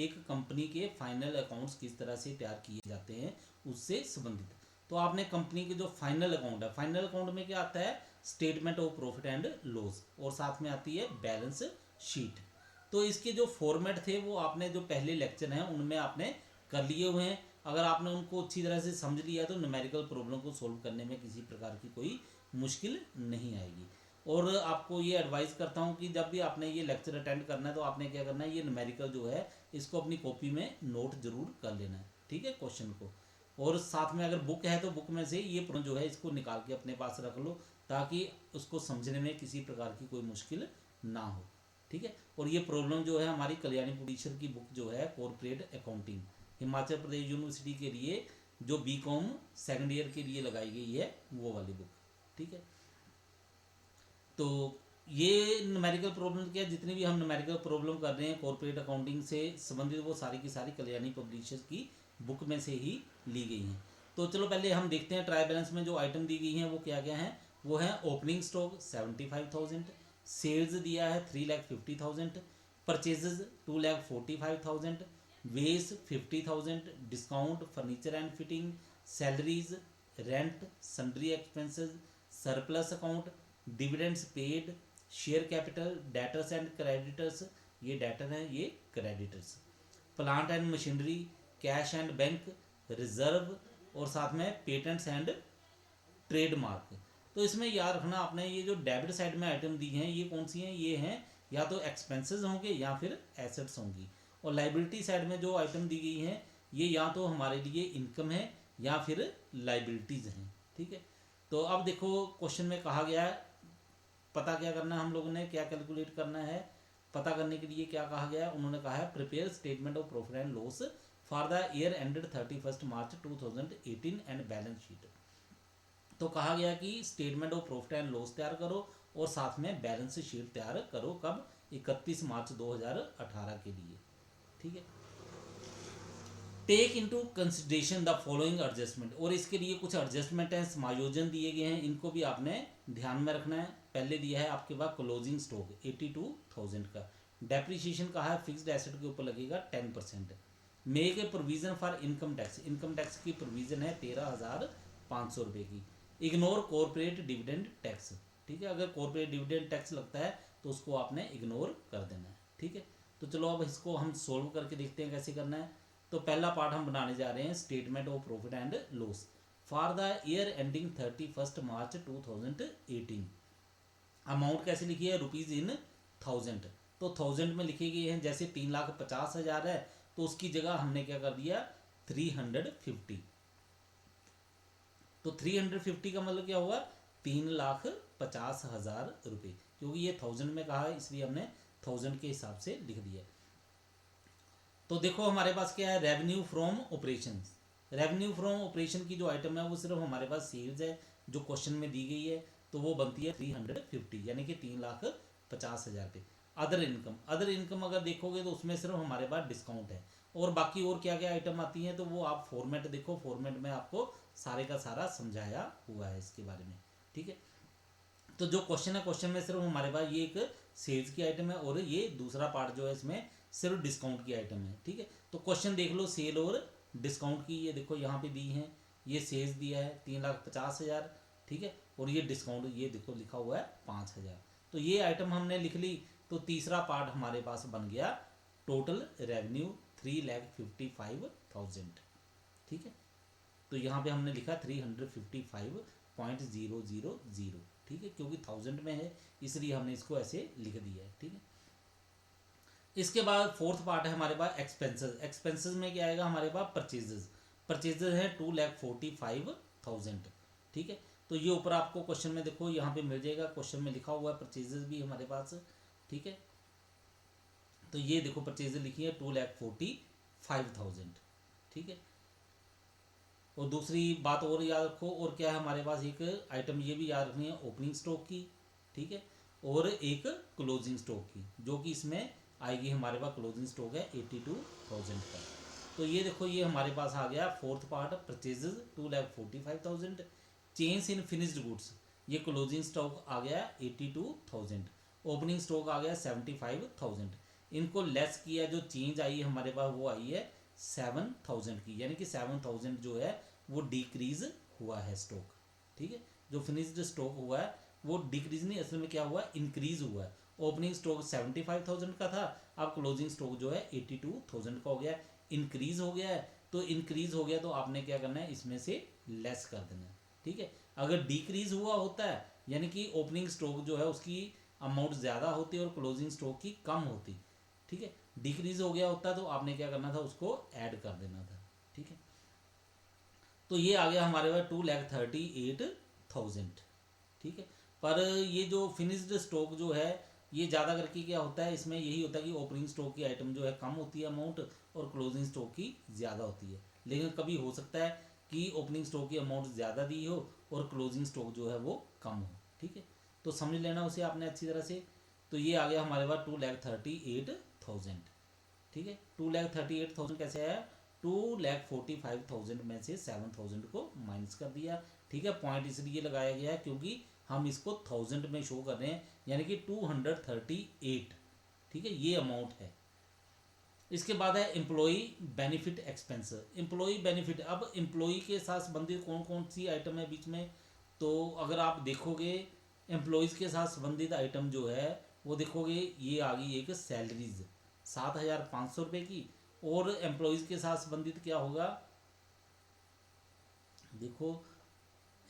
एक कंपनी के final accounts किस तरह से तैयार किए जाते हैं उससे संबंधित। तो आपने कंपनी के जो फाइनल अकाउंट है, फाइनल अकाउंट में क्या आता है, statement of profit and loss, और साथ में आती है बैलेंस शीट। तो इसके जो फॉर्मेट थे वो आपने जो पहले लेक्चर हैं उनमें आपने कर लिए हुए हैं। अगर आपने उनको अच्छी तरह से समझ लिया तो न्यूमेरिकल प्रॉब्लम को सॉल्व करने में किसी प्रकार की कोई मुश्किल नहीं आएगी। और आपको ये एडवाइस करता हूँ कि जब भी आपने ये लेक्चर अटेंड करना है तो आपने क्या करना है, ये न्यूमेरिकल जो है इसको अपनी कॉपी में नोट जरूर कर लेना है, ठीक है, क्वेश्चन को। और साथ में अगर बुक है तो बुक में से ये प्रश्न जो है इसको निकाल के अपने पास रख लो, ताकि उसको समझने में किसी प्रकार की कोई मुश्किल ना हो, ठीक है। और ये प्रॉब्लम जो है हमारी कल्याणी पुडीशर की बुक जो है corporate accounting, Himachal Pradesh university के लिए जो बीकॉम सेकंड ईयर के लिए लगाई गई है वो वाली बुक, ठीक है। तो ये न्यूमेरिकल प्रॉब्लम क्या, जितनी भी हम न्यूमेरिकल प्रॉब्लम कर रहे हैं कॉर्पोरेट अकाउंटिंग से संबंधित वो सारी की सारी कल्याणी पब्लिशर्स की बुक में से ही ली गई हैं। तो चलो पहले हम देखते हैं ट्राई बैलेंस में जो आइटम दी गई हैं वो क्या क्या हैं। वो है ओपनिंग स्टॉक 75,000, सेल्स दिया है 3,50,000, purchases 2,45,000, wages 50,000, discount furniture and fitting, salaries, rent, sundry expenses, surplus account, dividends paid, share capital, debtors and creditors, ये डेटर हैं ये creditors, plant and machinery, cash and bank, reserve, और साथ में patents and trademark. तो इसमें याद रखना आपने ये जो डेबिट साइड में आइटम दी हैं ये कौन सी हैं, ये हैं या तो एक्सपेंसेस होंगे या फिर एसेट्स होंगी। और लाइबिलिटी साइड में जो आइटम दी गई हैं ये या तो हमारे लिए इनकम है या फिर लाइबिलिटीज़ हैं, ठीक है। तो अब देखो क्वेश्चन में कहा गया है पता क्या करना है, हम लोगों ने क्या कैलकुलेट करना है, पता करने के लिए क्या कहा गया है, उन्होंने कहा है prepare statement of profit and loss for the year ended 31 March 2018 and balance sheet. तो कहा गया कि statement of profit and loss तैयार करो और साथ में बैलेंस शीट तैयार करो, कब, 31 मार्च 2018 के लिए, ठीक है। Take into consideration the following adjustment, और इसके लिए कुछ एडजस्टमेंट हैं, समायोजन दिए गए हैं, इनको भी आपने ध्यान में रखना है। पहले दिया है आपके पास क्लोजिंग स्टॉक 82,000 का, डेप्रिसिएशन कहा है फिक्स्ड एसेट के ऊपर लगेगा 10%, make a provision for income tax, income tax की प्रोविजन है 13,500 रुपये की, इग्नोर कॉर्पोरेट डिविडेंड टैक्स, ठीक है, अगर कॉर्पोरेट डिविडेंड टैक्स लगता है तो उसको आपने इग्नोर कर देना है, ठीक है। तो चलो अब इसको हम सोल्व करके देखते हैं कैसे करना है। तो पहला पार्ट हम बनाने जा रहे हैं statement of profit and loss for the year ending 31 March 2018। Amount कैसे लिखी है, रुपीज इन थाउजेंड, तो थाउजेंड में लिखी गई है, जैसे 3,50,000 है तो उसकी जगह हमने क्या कर दिया 350। तो 350 का मतलब क्या हुआ 3,50,000 रुपये, क्योंकि ये थाउजेंड में कहा है इसलिए हमने थाउजेंड के हिसाब से लिख दिया। तो देखो हमारे पास क्या है, revenue from operation, revenue from operation की जो आइटम है वो सिर्फ हमारे पास सेल्स है जो क्वेश्चन में दी गई है, तो वो बनती है 350 यानी कि 3,50,000 रुपये। अदर इनकम, अदर इनकम अगर देखोगे तो उसमें सिर्फ हमारे पास डिस्काउंट है, और बाकी और क्या क्या आइटम आती हैं तो वो आप फॉर्मेट देखो, फॉर्मेट में आपको सारे का सारा समझाया हुआ है इसके बारे में, ठीक है। तो जो क्वेश्चन है क्वेश्चन में सिर्फ हमारे पास ये एक सेल्स की आइटम है और ये दूसरा पार्ट जो है इसमें सिर्फ डिस्काउंट की आइटम है, ठीक है। तो क्वेश्चन देख लो सेल और डिस्काउंट की, ये देखो यहाँ पे दी है, ये सेल्स दिया है 3,50,000, ठीक है, और ये डिस्काउंट ये देखो लिखा हुआ है 5,000। तो ये आइटम हमने लिख ली, तो तीसरा पार्ट हमारे पास बन गया टोटल रेवेन्यू 3,55,000, ठीक है। तो यहाँ पे हमने लिखा 355.000, ठीक है, क्योंकि थाउजेंड में है इसलिए हमने इसको ऐसे लिख दिया है, ठीक है। इसके बाद फोर्थ पार्ट है हमारे पास एक्सपेंसेस, एक्सपेंसेस में क्या आएगा हमारे पास परचेजेस, परचेजेस है 2,45,000, ठीक है। तो ये ऊपर आपको क्वेश्चन में देखो यहाँ पे मिल जाएगा, क्वेश्चन में लिखा हुआ है परचेजेस भी हमारे पास, ठीक है। तो ये देखो परचेजेस लिखी है 2,45,000, ठीक है। और दूसरी बात और याद रखो, और क्या है हमारे पास एक आइटम ये भी याद रखनी है ओपनिंग स्टॉक की, ठीक है, और एक क्लोजिंग स्टॉक की, जो कि इसमें आएगी हमारे पास क्लोजिंग स्टॉक है 82,000 का। तो ये देखो ये हमारे पास आ गया fourth part purchases 2,45,000, change in finished goods, ये क्लोजिंग स्टॉक आ गया 82,000, ओपनिंग स्टॉक आ गया 75,000। इनको लेस किया, जो चेंज आई हमारे पास वो आई है 7000 की, यानी कि 7000 जो है वो डिक्रीज हुआ है स्टॉक। ठीक है, जो फिनिश्ड स्टॉक हुआ है वो डिक्रीज नहीं, असल में क्या हुआ, इंक्रीज हुआ है। ओपनिंग स्टॉक 75,000 का था, अब क्लोजिंग स्टॉक जो है 82,000 का हो गया, इंक्रीज हो गया है। तो इंक्रीज हो गया तो आपने क्या करना है, इसमें से लेस कर देना है। ठीक है, अगर डिक्रीज हुआ होता है यानी कि ओपनिंग स्टॉक जो है उसकी अमाउंट ज़्यादा होती और क्लोजिंग स्टॉक की कम होती। ठीक है, डिक्रीज हो गया होता तो आपने क्या करना था, उसको ऐड कर देना था। ठीक है, तो ये आ गया हमारे पास 2,38,000। ठीक है, पर ये जो फिनिश्ड स्टॉक जो है ये ज़्यादा करके क्या होता है, इसमें यही होता है कि ओपनिंग स्टॉक की आइटम जो है कम होती है अमाउंट और क्लोजिंग स्टॉक की ज़्यादा होती है। लेकिन कभी हो सकता है कि ओपनिंग स्टॉक की अमाउंट ज़्यादा दी हो और क्लोजिंग स्टॉक जो है वो कम हो। ठीक है, तो समझ लेना उसे आपने अच्छी तरह से। तो ये आ गया हमारे पास 2,38,000। ठीक है, 2,38,000 कैसे आया, 2,45,000 में से 7,000 को माइनस कर दिया। ठीक है, पॉइंट इसलिए लगाया गया है क्योंकि हम इसको 1000 में शो कर रहे हैं, यानी कि 238। ठीक है, ये अमाउंट है। इसके बाद है employee benefit expense. Employee benefit, अब एम्प्लॉई के साथ संबंधित कौन कौन सी आइटम है बीच में, तो अगर आप देखोगे एम्प्लॉयज़ के साथ संबंधित आइटम जो है वो देखोगे, ये आ गई एक सैलरीज 7,500 रुपये की। और एम्प्लॉयज़ के साथ संबंधित क्या होगा, देखो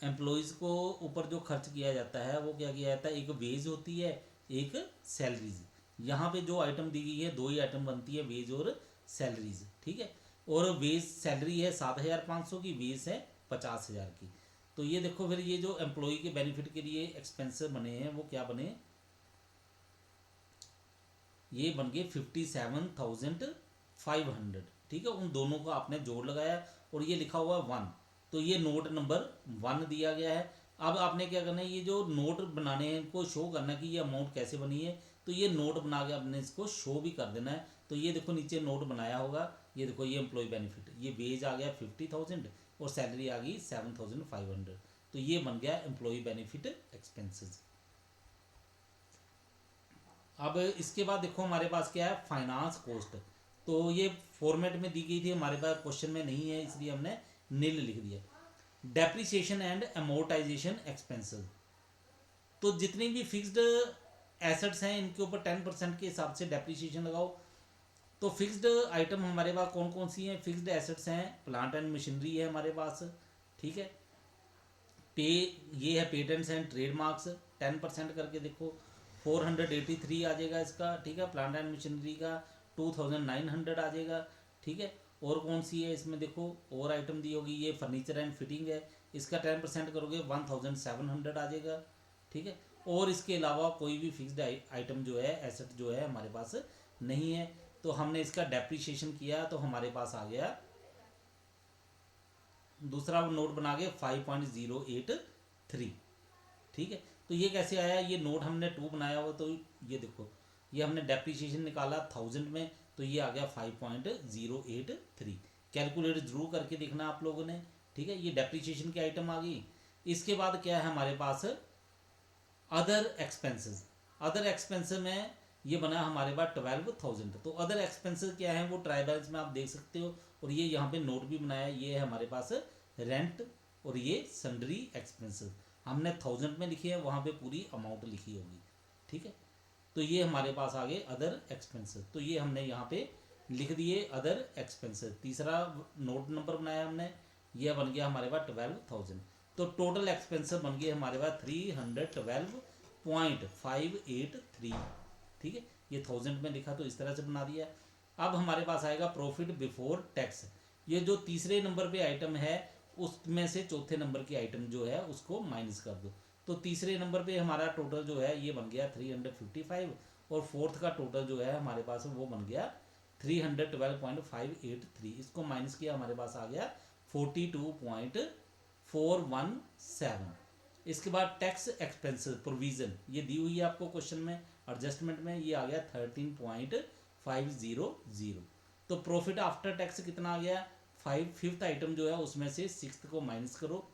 एम्प्लॉयज़ को ऊपर जो खर्च किया जाता है वो क्या किया जाता है, एक वेज होती है, एक सैलरीज। यहाँ पे जो आइटम दी गई है दो ही आइटम बनती है, वेज और सैलरीज। ठीक है, और वेज सैलरी है 7,500 की, वेज है 50,000 की। तो ये देखो फिर ये जो एम्प्लॉय के बेनिफिट के लिए एक्सपेंस बने हैं वो क्या बने, ये बन गए 57,500। ठीक है, उन दोनों का आपने जोड़ लगाया और ये लिखा हुआ 1, तो ये नोट नंबर 1 दिया गया है। अब आपने क्या करना है, ये जो नोट बनाने हैं इनको शो करना कि ये अमाउंट कैसे बनी है, तो ये नोट बना के आपने इसको शो भी कर देना है। तो ये देखो नीचे नोट बनाया होगा, ये देखो ये एम्प्लॉय बेनिफिट, ये वेज आ गया 50,000 और सैलरी आ गई 7,500, तो ये बन गया एम्प्लॉय बेनिफिट एक्सपेंसेस। अब इसके बाद देखो हमारे पास क्या है, फाइनेंस कॉस्ट। तो ये फॉर्मेट में दी गई थी, हमारे पास क्वेश्चन में नहीं है इसलिए हमने नील लिख दिया। डेप्रिसिएशन एंड अमोर्टाइजेशन एक्सपेंसेस, तो जितनी भी फिक्स्ड एसेट्स हैं इनके ऊपर 10% के हिसाब से डेप्रिसिएशन लगाओ। तो फिक्स्ड आइटम हमारे पास कौन कौन सी हैं, फिक्स्ड एसेट्स हैं, प्लांट एंड मशीनरी है हमारे पास। ठीक है, पे ये है पेटेंट्स एंड ट्रेडमार्क्स, 10% करके देखो 483 आ जाएगा इसका। ठीक है, प्लांट एंड मशीनरी का 2,900 आ जाएगा। ठीक है, और कौन सी है इसमें देखो और आइटम दी होगी, ये फर्नीचर एंड फिटिंग है, इसका 10% करोगे 1,700 आ जाएगा। ठीक है, और इसके अलावा कोई भी फिक्स्ड आइटम जो है, एसेट जो है हमारे पास नहीं है। तो हमने इसका डेप्रिसिएशन किया तो हमारे पास आ गया, दूसरा नोट बना के 5.083। ठीक है, तो ये कैसे आया, ये नोट हमने 2 बनाया हुआ, तो ये देखो ये हमने डेप्रिसिएशन निकाला 1000 में, तो ये आ गया 5.083। कैलकुलेट जरूर करके देखना आप लोगों ने। ठीक है, ये डेप्रिसिएशन की आइटम आ गई। इसके बाद क्या है हमारे पास, अदर एक्सपेंसेस। अदर एक्सपेंसेस में ये बना हमारे पास 12,000। तो अदर एक्सपेंसेस क्या है वो ट्राई बैलेंस में आप देख सकते हो, और ये यहाँ पे नोट भी बनाया, ये है हमारे पास रेंट और ये सन्ड्री एक्सपेंसेस। हमने 1000 में लिखी है, वहाँ पे पूरी अमाउंट लिखी होगी। ठीक है, तो ये हमारे पास आ गए अदर एक्सपेंसेस, तो ये हमने यहाँ पे लिख दिए अदर एक्सपेंसेस। तीसरा नोट नंबर बनाया हमने, ये बन गया हमारे पास 12,000। तो टोटल एक्सपेंसेस बन गए हमारे पास 312.583। ठीक है, ये 1000 में लिखा तो इस तरह से बना दिया। अब हमारे पास आएगा प्रॉफिट बिफोर टैक्स। ये जो तीसरे नंबर पे आइटम है उसमें से चौथे नंबर की आइटम जो है उसको माइनस कर दो। तो तीसरे नंबर पे हमारा टोटल जो है ये बन गया 355, और फोर्थ का टोटल जो है हमारे पास वो बन गया 312.583। इसको माइनस किया हमारे पास आ गया 42.417। इसके बाद टैक्स एक्सपेंसेस प्रोविजन, ये दी हुई है आपको क्वेश्चन में, एडजस्टमेंट में ये आ गया 13.500। तो प्रॉफिट आफ्टर टैक्स कितना आ गया, 5th आइटम जो है उसमें से 6th को माइनस करो